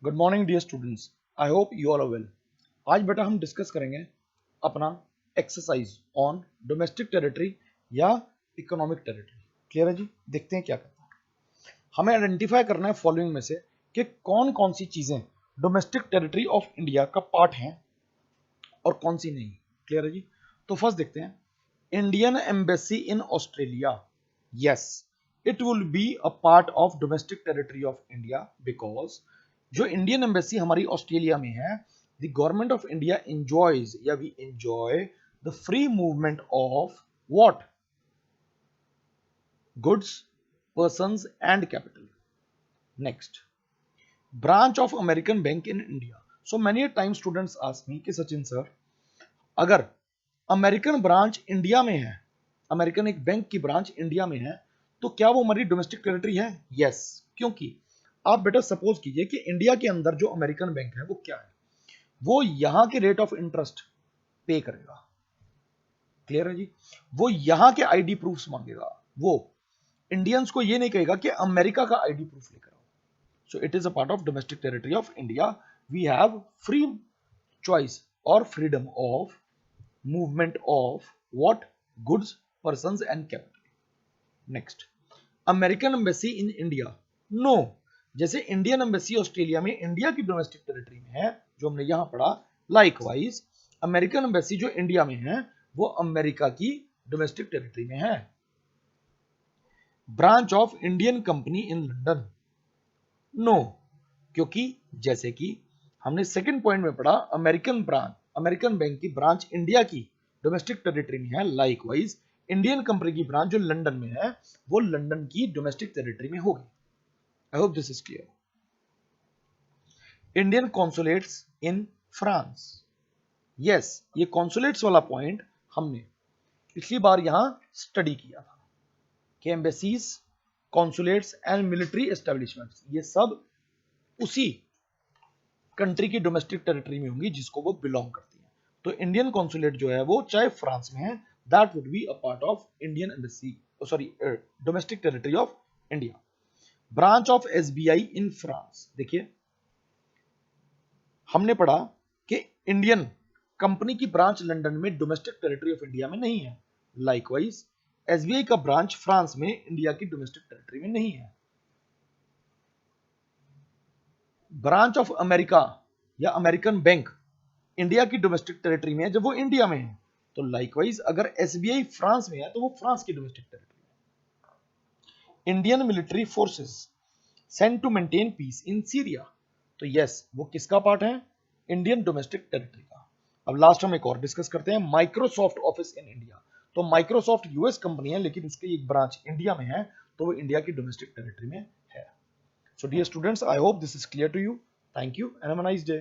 Good morning dear students, I hope you all are well. आज बेटा हम discuss करेंगे अपना एक्सरसाइज ऑन डोमेस्टिक टेरिटरी या इकोनॉमिक टेरिटरी। क्लियर है जी? देखते हैं क्या करता है। हमें आइडेंटिफाई करना है फॉलोइंग में से कि कौन कौन सी चीजें डोमेस्टिक टेरिटरी ऑफ इंडिया का पार्ट हैं और कौन सी नहीं। क्लियर है जी? तो फर्स्ट देखते हैं, Indian embassy in Australia. Yes, it will be a part of domestic territory of India because जो इंडियन एम्बेसी हमारी ऑस्ट्रेलिया में है, the government of India enjoys या we enjoy the free movement of what, goods, persons and capital. Next, branch of American bank in India. So many time students ask me कि Sachin sir, अगर American branch India में है, American एक bank की branch India में है, तो क्या वो हमारी डोमेस्टिक टेरिटरी है? यस, क्योंकि आप बेटा सपोज कीजिए कि इंडिया के अंदर जो अमेरिकन बैंक है वो क्या है, वो यहां के रेट ऑफ इंटरेस्ट पे करेगा। क्लियर है जी? वो यहां के आईडी प्रूफ्स मांगेगा, वो इंडियंस को ये नहीं कहेगा कि अमेरिका का आईडी प्रूफ लेकर आओ। So it is a part of domestic territory of India. We have free choice और freedom of movement of what, goods, persons and capital. Next, American embassy in India. No, जैसे Indian embassy Australia में India की domestic territory में है जो हमने यहां पढ़ा, लाइकवाइज अमेरिकन एम्बेसी जो इंडिया में है वो अमेरिका की डोमेस्टिक टेरिटरी में है। Branch of Indian company in London. No, क्योंकि जैसे कि हमने सेकंड पॉइंट में पढ़ा, अमेरिकन ब्रांच, अमेरिकन बैंक की ब्रांच इंडिया की डोमेस्टिक टेरिटरी में है, लाइकवाइज इंडियन कंपनी की ब्रांच जो लंदन में है वो लंदन की डोमेस्टिक टेरिटरी में होगी। I hope this is clear. Indian consulates in France. Yes, ये कॉन्सुलेट्स वाला पॉइंट हमने पिछली बार यहां स्टडी किया था कि embassies, consulates and military establishments ये सब उसी कंट्री की डोमेस्टिक टेरिटरी में होंगी जिसको वो बिलोंग करती है। तो इंडियन कॉन्सुलेट जो है वो चाहे फ्रांस में है, that would be a part of Indian embassy, sorry domestic territory of India. Branch of SBI in France. देखिए हमने पढ़ा कि इंडियन कंपनी की ब्रांच लंदन में डोमेस्टिक टेरिटरी ऑफ इंडिया में नहीं है, लाइकवाइज एसबीआई का ब्रांच फ्रांस में इंडिया की डोमेस्टिक टेरिटरी में नहीं है। ब्रांच ऑफ अमेरिका या अमेरिकन बैंक इंडिया की डोमेस्टिक टेरिटरी में है जब वो इंडिया में है, तो लाइकवाइज अगर एसबीआई फ्रांस में है तो वो फ्रांस की डोमेस्टिक टेरिटरी है। Indian military forces sent to maintain peace in Syria. तो यस, वो किसका पार्ट है? इंडियन डोमेस्टिक टेरिटरी का। अब लास्ट हम एक और डिस्कस करते हैं, माइक्रोसॉफ्ट ऑफिस इन इंडिया। तो माइक्रोसॉफ्ट यूएस कंपनी है लेकिन उसकी एक ब्रांच इंडिया में है, तो वो इंडिया की डोमेस्टिक टेरिटरी में है। So dear students, I hope this is clear to you. Thank you and have a nice day.